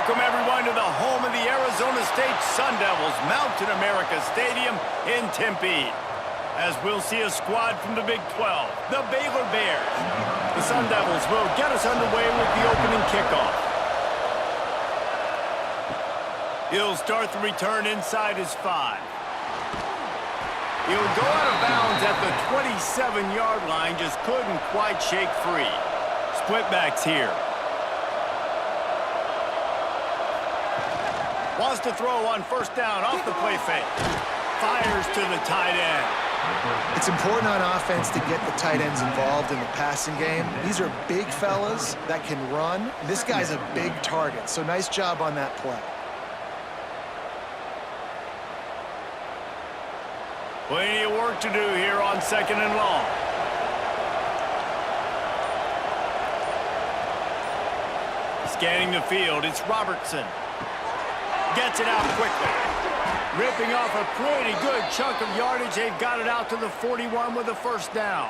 Welcome, everyone, to the home of the Arizona State Sun Devils, Mountain America Stadium in Tempe. As we'll see a squad from the Big 12, the Baylor Bears. The Sun Devils will get us underway with the opening kickoff. He'll start the return inside his 5. He'll go out of bounds at the 27-yard line, just couldn't quite shake free. Split backs here. Wants to throw on first down off the play fake. Fires to the tight end. It's important on offense to get the tight ends involved in the passing game. These are big fellas that can run. This guy's a big target, so nice job on that play. Plenty of work to do here on 2nd and long. Scanning the field, it's Robertson. Gets it out quickly. Ripping off a pretty good chunk of yardage. They've got it out to the 41 with a first down.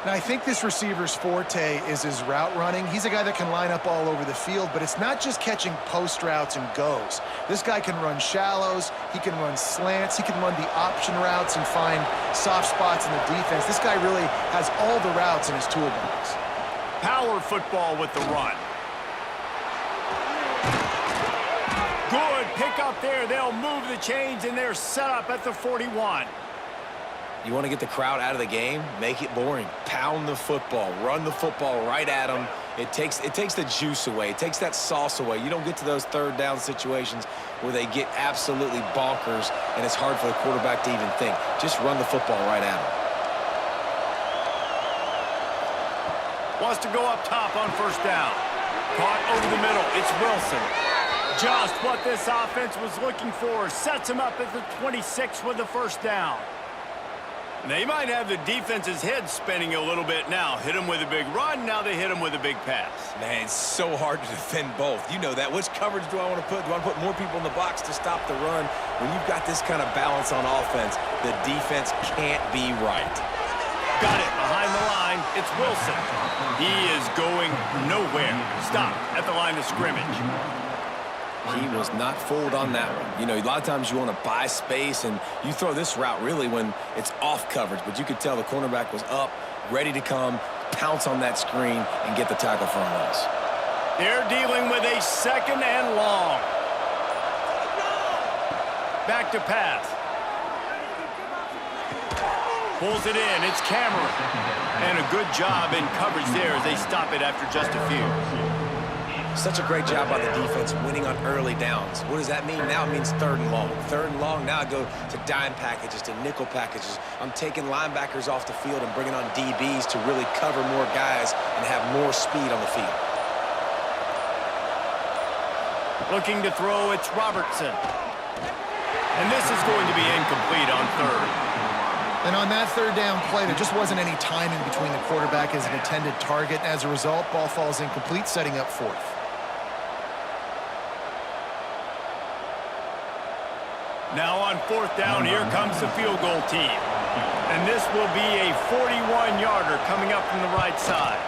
Now, I think this receiver's forte is his route running. He's a guy that can line up all over the field, but it's not just catching post routes and goes. This guy can run shallows, he can run slants, he can run the option routes and find soft spots in the defense. This guy really has all the routes in his toolbox. Power football with the run. Good pick up there. They'll move the chains, and they're set up at the 41. You want to get the crowd out of the game? Make it boring. Pound the football. Run the football right at them. It takes the juice away. It takes that sauce away. You don't get to those third down situations where they get absolutely bonkers, and it's hard for the quarterback to even think. Just run the football right at them. Wants to go up top on first down. Caught over the middle. It's Wilson. Just what this offense was looking for. Sets him up at the 26 with the first down. They might have the defense's head spinning a little bit now. Hit him with a big run, now they hit him with a big pass. Man, it's so hard to defend both. You know that. Which coverage do I want to put? Do I want to put more people in the box to stop the run? When you've got this kind of balance on offense, the defense can't be right. Got it behind the line. It's Wilson. He is going nowhere. Stopped at the line of scrimmage. He was not fooled on that one. You know, a lot of times you want to buy space, and you throw this route really when it's off coverage. But you could tell the cornerback was up, ready to come, pounce on that screen, and get the tackle for a loss. They're dealing with a 2nd and long. Back to pass. Pulls it in. It's Cameron. And a good job in coverage there as they stop it after just a few. Such a great job by the defense winning on early downs. What does that mean? Now it means 3rd and long. 3rd and long, now I go to dime packages, to nickel packages. I'm taking linebackers off the field and bringing on DBs to really cover more guys and have more speed on the field. Looking to throw, it's Robertson. And this is going to be incomplete on 3rd. And on that 3rd down play, there just wasn't any timing between the quarterback and his intended target. As a result, ball falls incomplete, setting up 4th. Now on 4th down, here comes the field goal team. And this will be a 41-yarder coming up from the right side.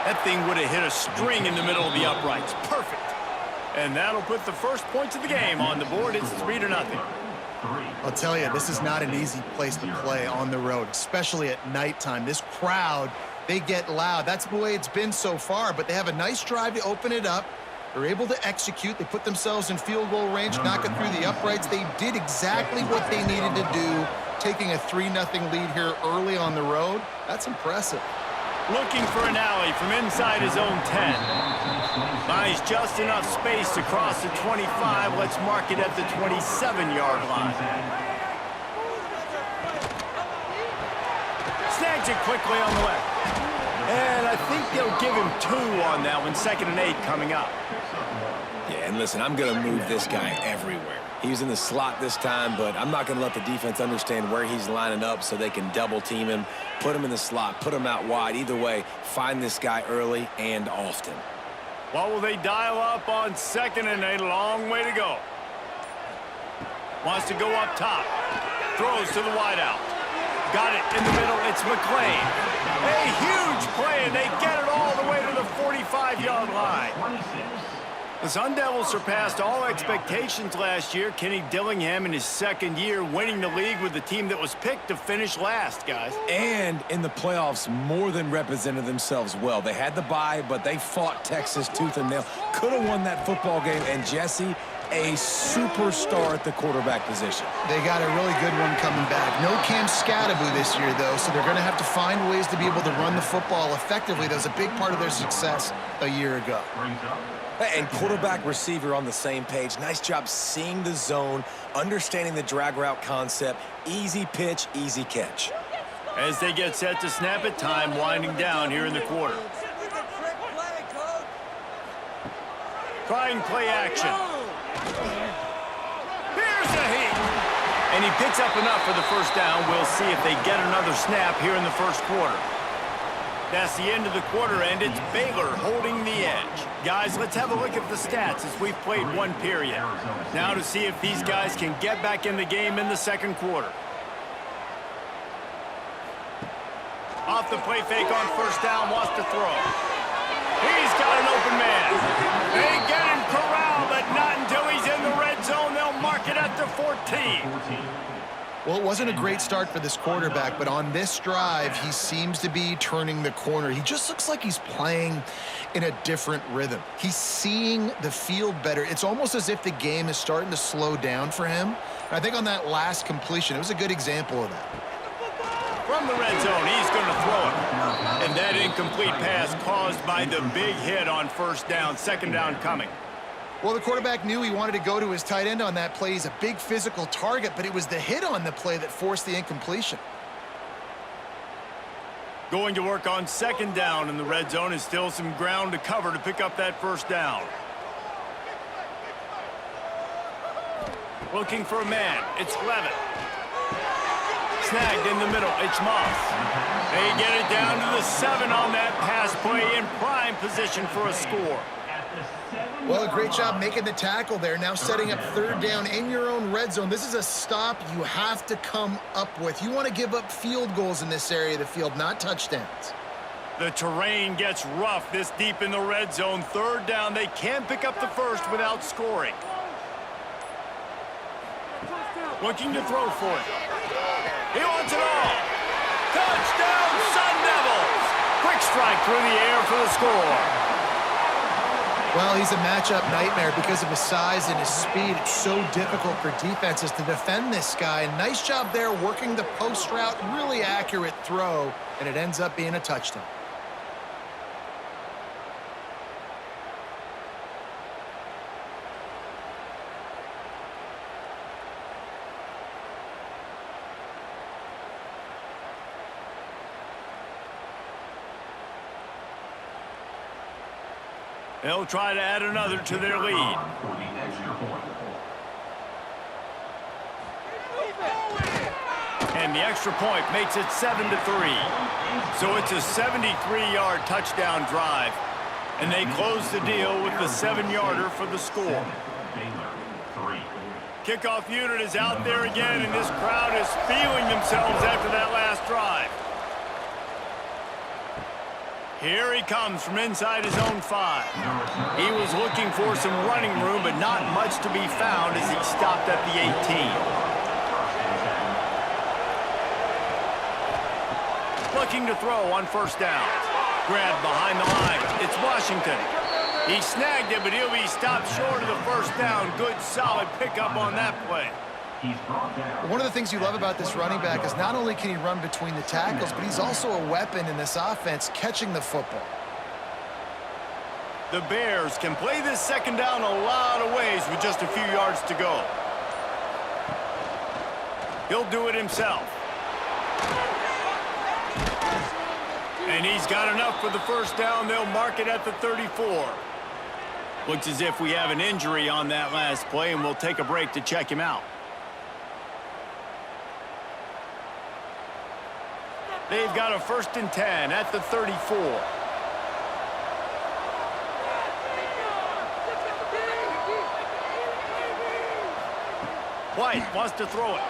That thing would have hit a string in the middle of the uprights. Perfect. And that'll put the first points of the game on the board. It's 3-0. I'll tell you, this is not an easy place to play on the road, especially at nighttime. This crowd, they get loud. That's the way it's been so far, but they have a nice drive to open it up. They're able to execute. They put themselves in field goal range, knock it through the uprights. They did exactly what they needed to do, taking a 3-0 lead here early on the road. That's impressive. Looking for an alley from inside his own 10. Buys just enough space to cross the 25. Let's mark it at the 27-yard line. Snags it quickly on the left. And I think they'll give him 2 on that one. 2nd and 8 coming up. Yeah, and listen, I'm going to move this guy everywhere. He's in the slot this time, but I'm not going to let the defense understand where he's lining up so they can double team him, put him in the slot, put him out wide. Either way, find this guy early and often. What will they dial up on 2nd and 8? Long way to go. Wants to go up top. Throws to the wideout. Got it in the middle. It's McClain. A huge play, and they get it all the way to the 45. 5-yard line. The Sun Devils surpassed all expectations last year. Kenny Dillingham in his second year winning the league with the team that was picked to finish last, guys. And in the playoffs, more than represented themselves well. They had the bye, but they fought Texas tooth and nail. Could have won that football game. And Jesse, a superstar at the quarterback position. They got a really good one coming back. No Cam Scattaboo this year, though, so they're going to have to find ways to be able to run the football effectively. That was a big part of their success a year ago. And quarterback receiver on the same page. Nice job seeing the zone, understanding the drag route concept. Easy pitch, easy catch. As they get set to snap it, time winding down here in the quarter. Trying play action. Here's the heat. And he picks up enough for the first down. We'll see if they get another snap here in the first quarter. That's the end of the quarter, and it's Baylor holding the edge. Guys, let's have a look at the stats as we've played one period. Now to see if these guys can get back in the game in the second quarter. Off the play fake on first down, wants to throw. He's got an open man. They get him corralled, but not until he's in the red zone. They'll mark it at the 14. Well, it wasn't a great start for this quarterback, but on this drive, he seems to be turning the corner. He just looks like he's playing in a different rhythm. He's seeing the field better. It's almost as if the game is starting to slow down for him. And I think on that last completion, it was a good example of that. From the red zone, he's going to throw it. And that incomplete pass caused by the big hit on first down, second down coming. Well, the quarterback knew he wanted to go to his tight end on that play. He's a big physical target, but it was the hit on the play that forced the incompletion. Going to work on second down in the red zone is still some ground to cover to pick up that first down. Looking for a man. It's Levitt. Snagged in the middle. It's Moss. They get it down to the 7 on that pass play in prime position for a score. Well, a great job making the tackle there. Now setting up third down in your own red zone. This is a stop you have to come up with. You want to give up field goals in this area of the field, not touchdowns. The terrain gets rough this deep in the red zone. Third down, they can't pick up the first without scoring. Looking to throw for it. He wants it all. Touchdown, Sun Devils. Quick strike through the air for the score. Well, he's a matchup nightmare because of his size and his speed. It's so difficult for defenses to defend this guy. Nice job there working the post route. Really accurate throw, and it ends up being a touchdown. They'll try to add another to their lead. And the extra point makes it 7-3. So it's a 73-yard touchdown drive. And they close the deal with the 7-yarder for the score. Kickoff unit is out there again, and this crowd is feeling themselves after that last drive. Here he comes from inside his own 5. He was looking for some running room, but not much to be found as he stopped at the 18. Looking to throw on first down. Grabbed behind the line. It's Washington. He snagged it, but he'll be stopped short of the first down. Good, solid pickup on that play. One of the things you love about this running back is not only can he run between the tackles, but he's also a weapon in this offense catching the football. The Bears can play this second down a lot of ways with just a few yards to go. He'll do it himself. And he's got enough for the first down. They'll mark it at the 34. Looks as if we have an injury on that last play, and we'll take a break to check him out. They've got a 1st and 10 at the 34. White wants to throw it.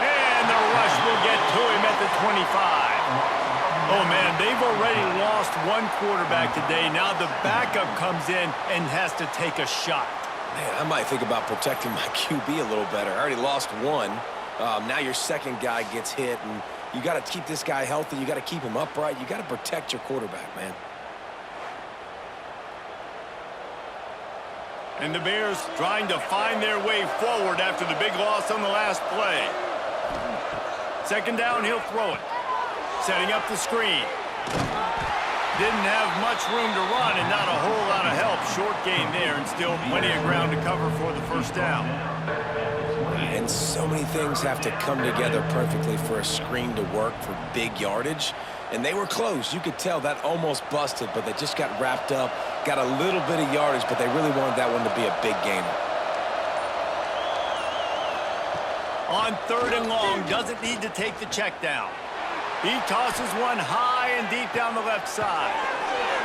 And the rush will get to him at the 25. Oh, man, they've already lost one quarterback today. Now the backup comes in and has to take a shot. Man, I might think about protecting my QB a little better. I already lost one. Now your second guy gets hit, and you got to keep this guy healthy. You got to keep him upright. You got to protect your quarterback, man. And the Bears trying to find their way forward after the big loss on the last play. Second down, he'll throw it. Setting up the screen. Didn't have much room to run and not a whole lot of help. Short gain there and still plenty of ground to cover for the first down. And so many things have to come together perfectly for a screen to work for big yardage. And they were close. You could tell that almost busted, but they just got wrapped up, got a little bit of yardage, but they really wanted that one to be a big gainer. On third and long, doesn't need to take the check down. He tosses one high and deep down the left side.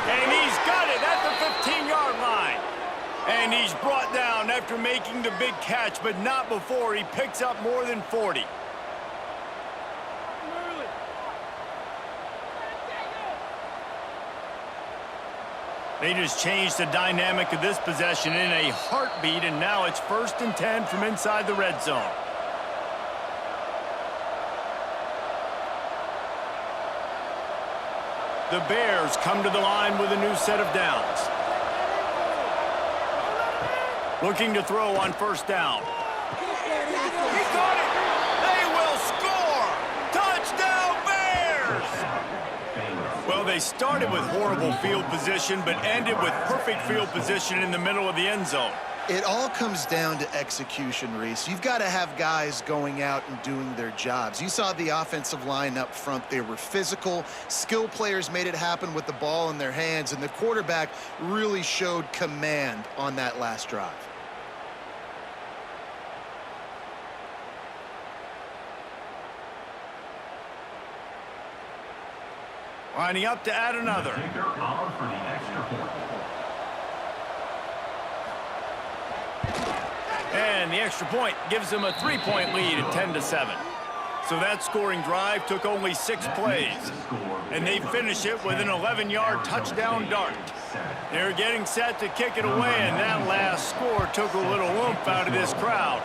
And he's got it at the 15-yard line. And he's brought down after making the big catch, but not before he picks up more than 40. They just changed the dynamic of this possession in a heartbeat, and now it's 1st and 10 from inside the red zone. The Bears come to the line with a new set of downs. Looking to throw on first down. He got it! They will score! Touchdown, Bears! Well, they started with horrible field position, but ended with perfect field position in the middle of the end zone. It all comes down to execution, Reese. You've got to have guys going out and doing their jobs. You saw the offensive line up front. They were physical. Skill players made it happen with the ball in their hands, and the quarterback really showed command on that last drive. Lining up to add another. And the extra point gives them a 3-point lead at 10-7. So that scoring drive took only 6 plays. And they finish it with an 11-yard touchdown dart. They're getting set to kick it away, and that last score took a little oomph out of this crowd.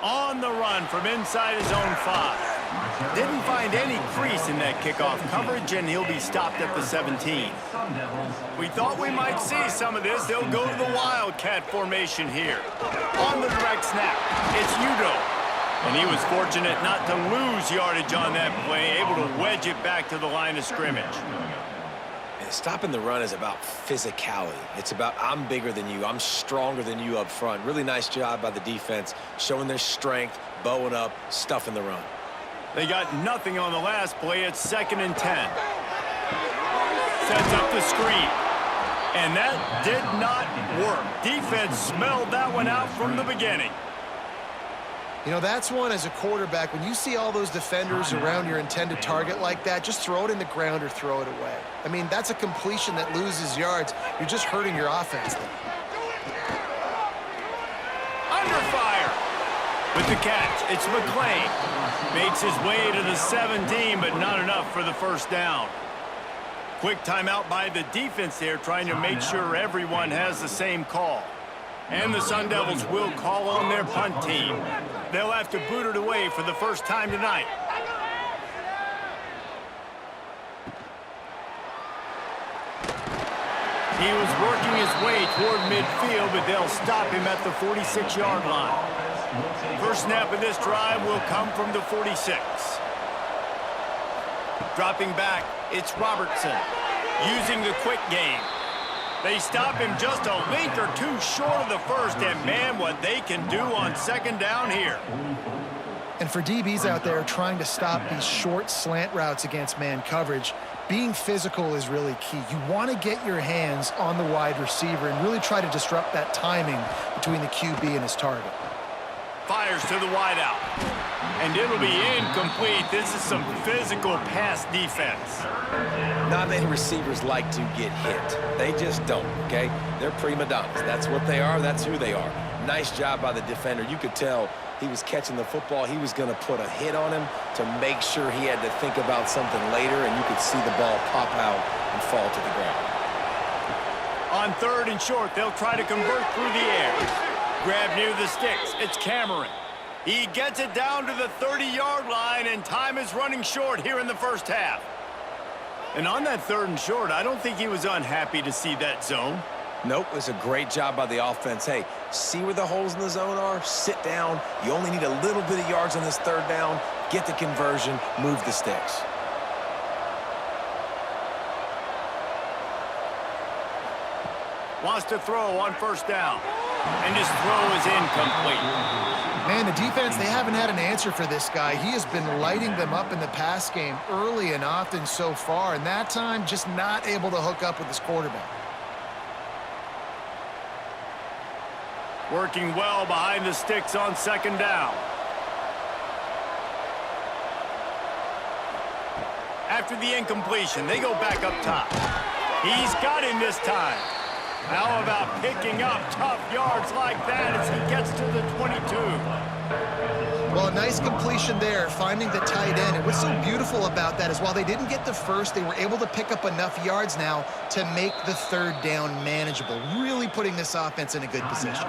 On the run from inside his own 5. Didn't find any crease in that kickoff coverage, and he'll be stopped at the 17. We thought we might see some of this. They'll go to the Wildcat formation here. On the direct snap, it's Udo. And he was fortunate not to lose yardage on that play, able to wedge it back to the line of scrimmage. And stopping the run is about physicality. It's about I'm bigger than you, I'm stronger than you up front. Really nice job by the defense, showing their strength, bowing up, stuffing the run. They got nothing on the last play. It's 2nd and 10. Sets up the screen. And that did not work. Defense smelled that one out from the beginning. You know, that's one as a quarterback. When you see all those defenders around your intended target like that, just throw it in the ground or throw it away. I mean, that's a completion that loses yards. You're just hurting your offense then. Under fire. With the catch, it's McClain. Makes his way to the 17, but not enough for the first down. Quick timeout by the defense there, trying to make sure everyone has the same call. And the Sun Devils will call on their punt team. They'll have to boot it away for the first time tonight. He was working his way toward midfield, but they'll stop him at the 46-yard line. First snap of this drive will come from the 46. Dropping back, it's Robertson, using the quick game. They stop him just a length or two short of the first, and man, what they can do on second down here. And for DBs out there trying to stop these short slant routes against man coverage, being physical is really key. You want to get your hands on the wide receiver and really try to disrupt that timing between the QB and his target. Fires to the wideout. And it'll be incomplete. This is some physical pass defense. Not many receivers like to get hit. They just don't, okay? They're prima donnas. That's what they are. That's who they are. Nice job by the defender. You could tell he was catching the football. He was going to put a hit on him to make sure he had to think about something later, and you could see the ball pop out and fall to the ground. On 3rd and short, they'll try to convert through the air. Grab near the sticks. It's Cameron. He gets it down to the 30-yard line, and time is running short here in the first half. And on that 3rd and short, I don't think he was unhappy to see that zone. Nope, it's a great job by the offense. Hey, see where the holes in the zone are? Sit down. You only need a little bit of yards on this 3rd down. Get the conversion. Move the sticks. Wants to throw on 1st down. And his throw is incomplete. Man, the defense, they haven't had an answer for this guy. He has been lighting them up in the pass game early and often so far, and that time just not able to hook up with his quarterback. Working well behind the sticks on 2nd down. After the incompletion, they go back up top. He's got him this time. How about picking up tough yards like that as he gets to the 22? Well, nice completion there, finding the tight end. And what's so beautiful about that is while they didn't get the first, they were able to pick up enough yards now to make the 3rd down manageable, really putting this offense in a good position.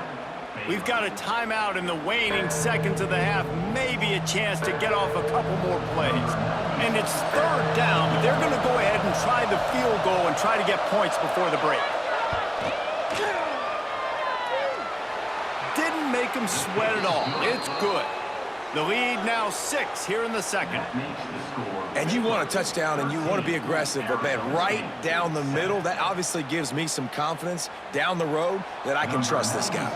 We've got a timeout in the waning seconds of the half, maybe a chance to get off a couple more plays. And it's 3rd down, but they're going to go ahead and try the field goal and try to get points before the break. Didn't make him sweat at all. It's good. The lead now 6 here in the 2nd. And you want a touchdown and you want to be aggressive, but man, right down the middle, that obviously gives me some confidence down the road that I can trust this guy.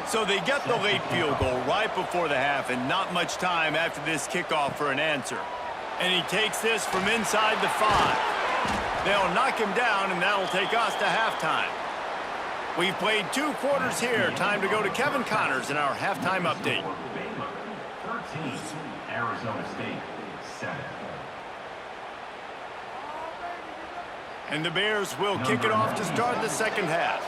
So they get the late field goal right before the half and not much time after this kickoff for an answer. And he takes this from inside the 5. They'll knock him down, and that'll take us to halftime. We've played 2 quarters here. Time to go to Kevin Connors in our halftime update. Baylor, 13, Arizona State, 7. And the Bears will kick it off to start the 2nd half.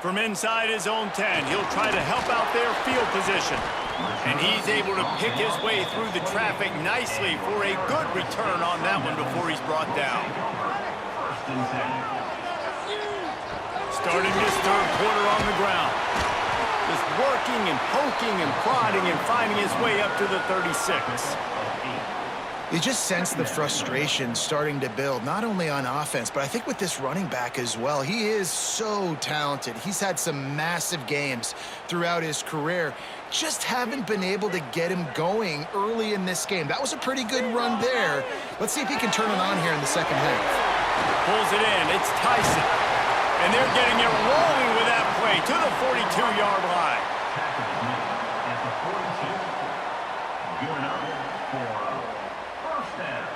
From inside his own 10, he'll try to help out their field position. And he's able to pick his way through the traffic nicely for a good return on that one before he's brought down. Starting this 3rd quarter on the ground. Just working and poking and prodding and finding his way up to the 36. You just sense the frustration starting to build, not only on offense, but I think with this running back as well. He is so talented. He's had some massive games throughout his career. Just haven't been able to get him going early in this game. That was a pretty good run there. Let's see if he can turn it on here in the 2nd half. Pulls it in. It's Tyson. And they're getting it rolling with that play to the 42-yard line. At the 42. Good enough for a 1st down.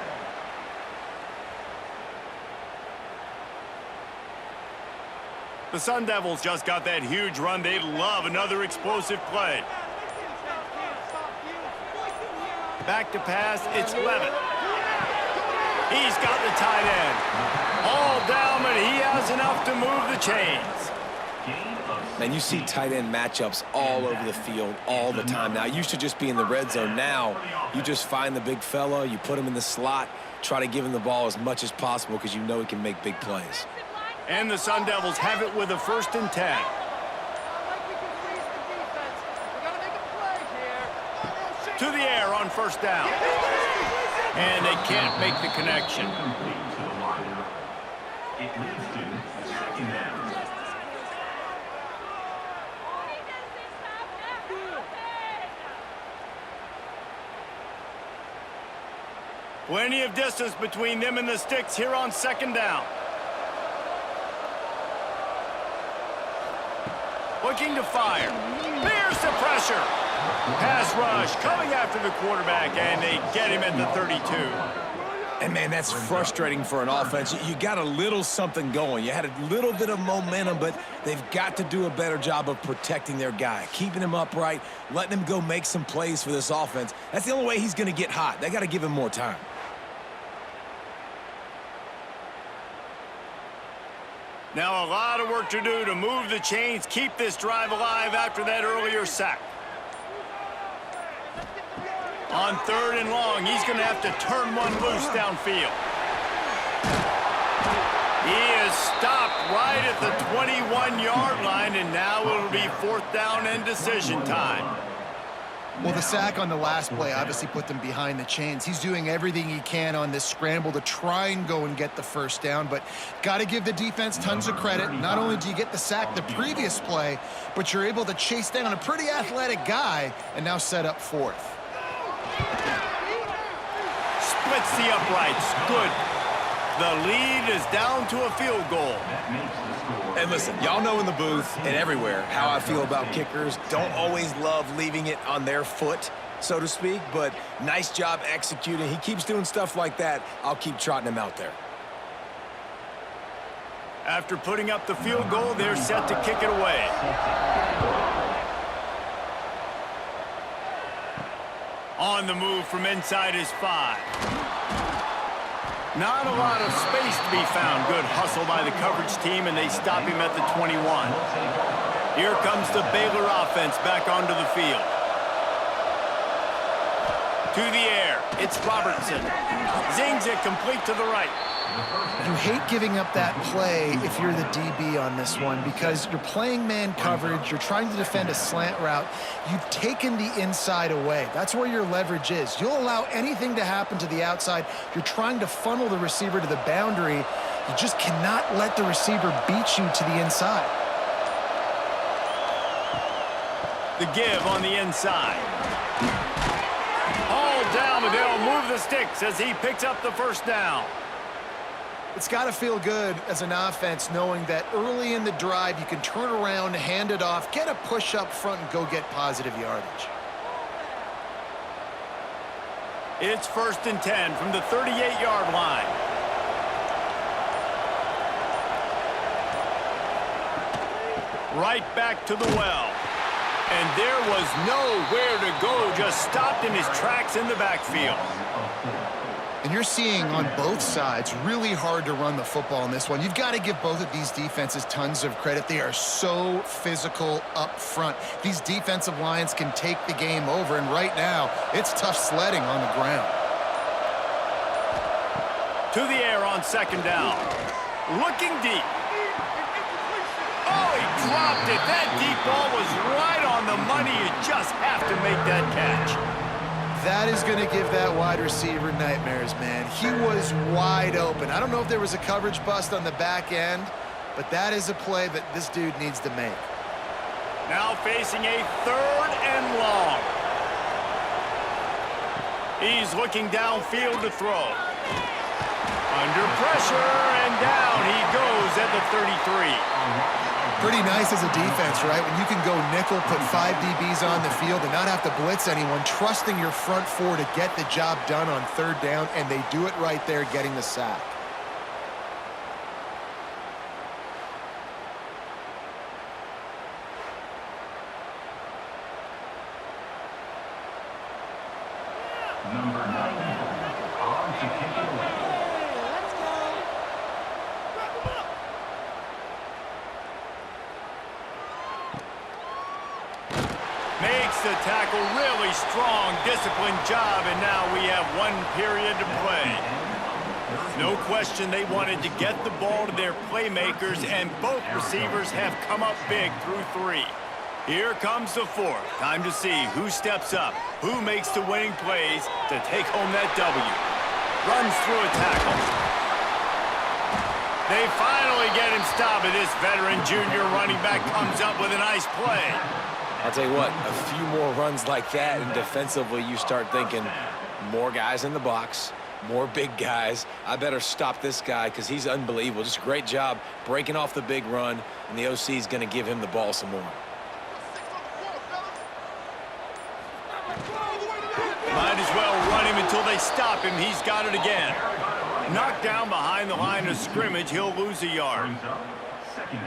The Sun Devils just got that huge run. They love another explosive play. Back to pass. It's Levitt. He's got the tight end. All down, but he has enough to move the chains. Man, you see tight end matchups all over the field all the time. Now, it used to just be in the red zone. Now, you just find the big fella, you put him in the slot, try to give him the ball as much as possible because you know he can make big plays. And the Sun Devils have it with a 1st and 10. To the air on 1st down. And they can't make the connection. It leads to 2nd down. Plenty of distance between them and the sticks here on 2nd down. Looking to fire. There's the pressure. Pass rush coming after the quarterback, and they get him at the 32. And, man, that's frustrating for an offense. You got a little something going. You had a little bit of momentum, but they've got to do a better job of protecting their guy, keeping him upright, letting him go make some plays for this offense. That's the only way he's going to get hot. They got to give him more time. Now a lot of work to do to move the chains, keep this drive alive after that earlier sack. On 3rd and long, he's going to have to turn one loose downfield. He is stopped right at the 21-yard line, and now it'll be 4th down and decision time. Well, the sack on the last play obviously put them behind the chains. He's doing everything he can on this scramble to try and go and get the 1st down, but got to give the defense tons of credit. Not only do you get the sack the previous play, but you're able to chase down a pretty athletic guy and now set up 4th. Splits the uprights. Good. The lead is down to a field goal. And listen, y'all know in the booth and everywhere how I feel about kickers. Don't always love leaving it on their foot, so to speak, but nice job executing. He keeps doing stuff like that. I'll keep trotting him out there. After putting up the field goal, they're set to kick it away. On the move from inside his 5. Not a lot of space to be found. Good hustle by the coverage team, and they stop him at the 21. Here comes the Baylor offense back onto the field. To the air. It's Robertson. Zings it complete to the right. You hate giving up that play if you're the DB on this one because you're playing man coverage, you're trying to defend a slant route, you've taken the inside away. That's where your leverage is. You'll allow anything to happen to the outside. You're trying to funnel the receiver to the boundary. You just cannot let the receiver beat you to the inside. The give on the inside. All down, but they'll move the sticks as he picks up the 1st down. It's got to feel good as an offense knowing that early in the drive you can turn around, hand it off, get a push up front, and go get positive yardage. It's 1st and 10 from the 38-yard line. Right back to the well. And there was nowhere to go, just stopped in his tracks in the backfield. And you're seeing on both sides really hard to run the football in this one. You've got to give both of these defenses tons of credit. They are so physical up front. These defensive lines can take the game over, and right now, it's tough sledding on the ground. To the air on 2nd down. Looking deep. Oh, he dropped it. That deep ball was right on the money. You just have to make that catch. That is going to give that wide receiver nightmares, man. He was wide open. I don't know if there was a coverage bust on the back end, but that is a play that this dude needs to make. Now facing a 3rd and long. He's looking downfield to throw. Under pressure, and down he goes at the 33. Pretty nice as a defense, right? When you can go nickel, put 5 DBs on the field and not have to blitz anyone, trusting your front 4 to get the job done on 3rd down, and they do it right there, getting the sack. Number 9, on to kick it away. Makes the tackle, really strong, disciplined job, and now we have 1 period to play. No question they wanted to get the ball to their playmakers, and both receivers have come up big through 3. Here comes the 4th. Time to see who steps up, who makes the winning plays to take home that W. Runs through a tackle. They finally get him stopped, and this veteran junior running back comes up with a nice play. I'll tell you what, a few more runs like that, and defensively you start thinking more guys in the box, more big guys. I better stop this guy because he's unbelievable. Just a great job breaking off the big run, and the OC is going to give him the ball some more. Might as well run him until they stop him. He's got it again. Knocked down behind the line of scrimmage. He'll lose a yard.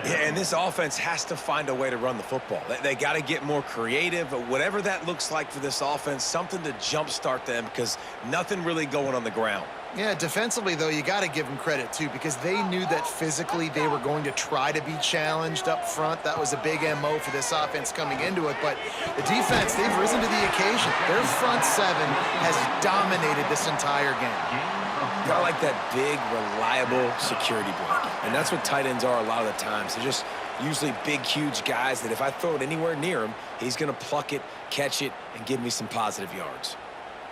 Yeah, and this offense has to find a way to run the football. They got to get more creative, but whatever that looks like for this offense, something to jumpstart them because nothing really going on the ground. Yeah, defensively, though, you got to give them credit, too, because they knew that physically they were going to try to be challenged up front. That was a big MO for this offense coming into it. But the defense, they've risen to the occasion. Their front seven has dominated this entire game. Got like that big, reliable security blanket. And that's what tight ends are a lot of the times. They're just usually big, huge guys that if I throw it anywhere near him, he's going to pluck it, catch it, and give me some positive yards.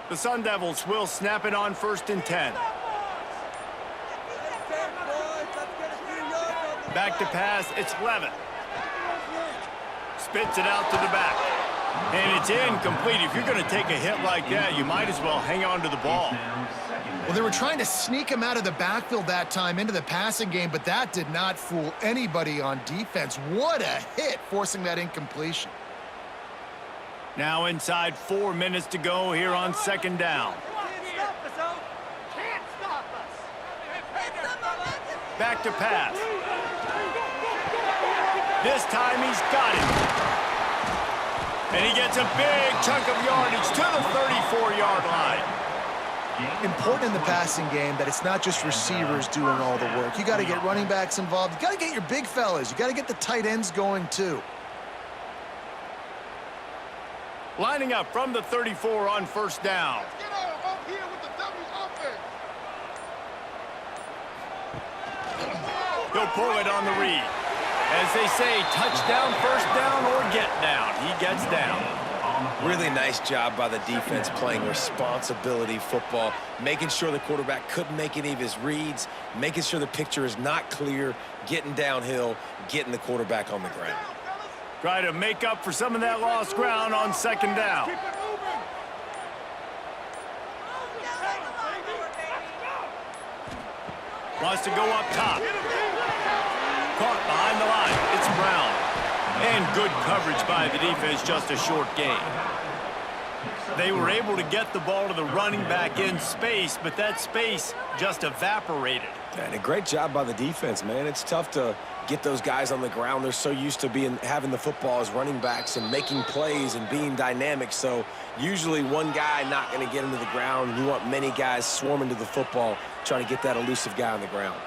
The Sun Devils will snap it on 1st and 10. Back to pass, it's Levin. Spits it out to the back. And it's incomplete. If you're going to take a hit like that, you might as well hang on to the ball. Well, they were trying to sneak him out of the backfield that time into the passing game, but that did not fool anybody on defense. What a hit, forcing that incompletion. Now inside 4 minutes to go here on 2nd down. Back to pass. This time he's got it. And he gets a big chunk of yardage to the 34-yard line. Important in the passing game that it's not just receivers doing all the work. You got to get running backs involved. You got to get your big fellas. You got to get the tight ends going too. Lining up from the 34 on 1st down. Get out here with the double offense. He'll pull it on the read. As they say, touchdown, 1st down, or get down. He gets down. Really nice job by the defense playing responsibility football, making sure the quarterback couldn't make any of his reads, making sure the picture is not clear, getting downhill, getting the quarterback on the ground. Try to make up for some of that lost ground on 2nd down. Wants to go up top. Caught behind the line. It's Brown. And good coverage by the defense, just a short gain. They were able to get the ball to the running back in space, but that space just evaporated. And a great job by the defense, man. It's tough to get those guys on the ground. They're so used to having the football as running backs and making plays and being dynamic. So usually one guy not going to get into the ground. You want many guys swarming to the football, trying to get that elusive guy on the ground.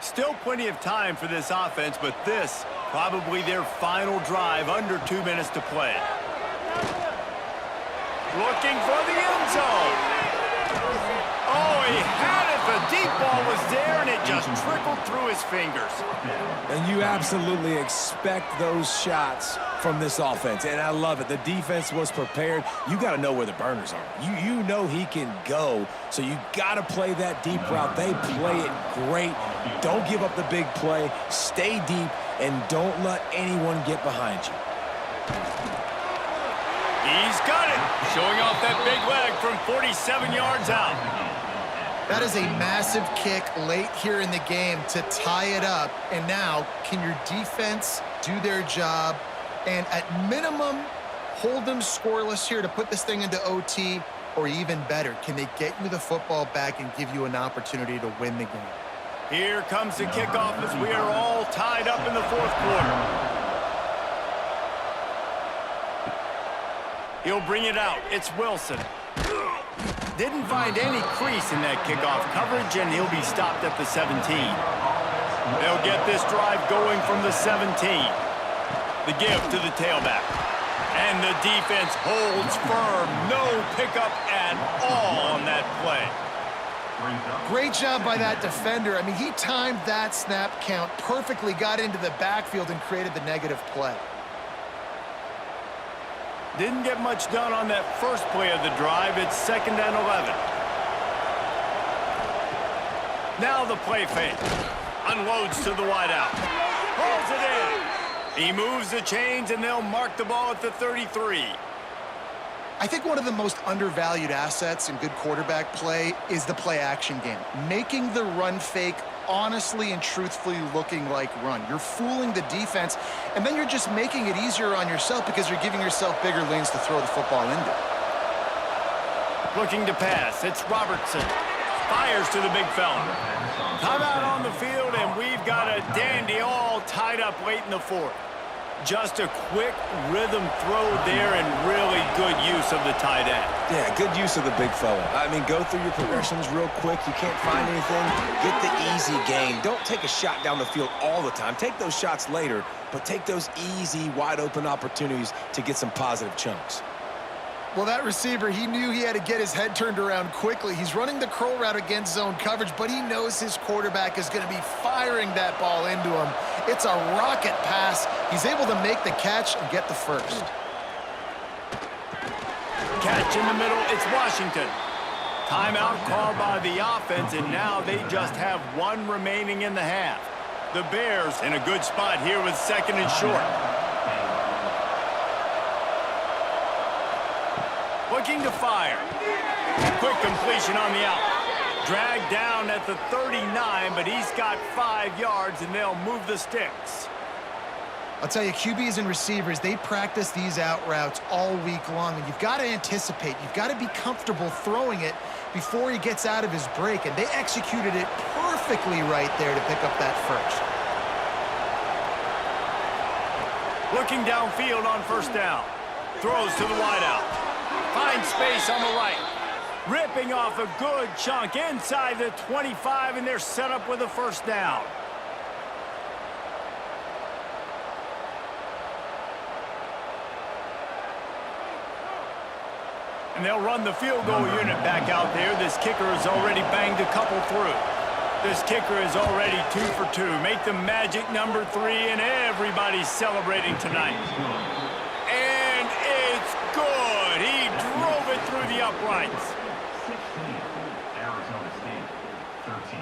Still plenty of time for this offense, but this probably their final drive, under 2 minutes to play. Looking for the end zone. Oh, he had it. The deep ball was there, and it just trickled through his fingers. And you absolutely expect those shots from this offense, and I love it. The defense was prepared. You got to know where the burners are. You know he can go, so you got to play that deep route. They play it great. Don't give up the big play. Stay deep, and don't let anyone get behind you. He's got it. Showing off that big leg from 47 yards out. That is a massive kick late here in the game to tie it up. And now, can your defense do their job and at minimum hold them scoreless here to put this thing into OT? Or even better, can they get you the football back and give you an opportunity to win the game? Here comes the kickoff as we are all tied up in the 4th quarter. He'll bring it out. It's Wilson. Didn't find any crease in that kickoff coverage, and he'll be stopped at the 17. They'll get this drive going from the 17. The give to the tailback. And the defense holds firm. No pickup at all on that play. Great job by that defender. I mean, he timed that snap count perfectly, got into the backfield, and created the negative play. Didn't get much done on that first play of the drive. It's 2nd and 11. Now the play fake. Unloads to the wideout. Pulls it in. He moves the chains, and they'll mark the ball at the 33. I think one of the most undervalued assets in good quarterback play is the play-action game. Making the run fake honestly and truthfully looking like run. You're fooling the defense, and then you're just making it easier on yourself because you're giving yourself bigger lanes to throw the football into. Looking to pass. It's Robertson. Fires to the big fella. Timeout on the field, and we've got a dandy all tied up late in the 4th. Just a quick rhythm throw there and really good use of the tight end. Yeah, good use of the big fella. I mean, go through your progressions real quick. You can't find anything, get the easy gain. Don't take a shot down the field all the time. Take those shots later, but take those easy, wide-open opportunities to get some positive chunks. Well, that receiver, he knew he had to get his head turned around quickly. He's running the curl route against zone coverage, but he knows his quarterback is going to be firing that ball into him. It's a rocket pass. He's able to make the catch and get the first. Catch in the middle, it's Washington. Timeout called by the offense, and now they just have one remaining in the half. The Bears in a good spot here with second and short. Looking to fire. Quick completion on the out. Dragged down at the 39, but he's got 5 yards, and they'll move the sticks. I'll tell you, QBs and receivers, they practice these out routes all week long, and you've got to anticipate. You've got to be comfortable throwing it before he gets out of his break, and they executed it perfectly right there to pick up that first. Looking downfield on first down. Throws to the wideout. Finds space on the right. Ripping off a good chunk inside the 25, and they're set up with a first down. And they'll run the field goal unit back out there. This kicker has already banged a couple through. This kicker is already 2 for 2. Make the magic number 3, and everybody's celebrating tonight. And it's good. He drove it through the uprights. 16, Arizona State, 13.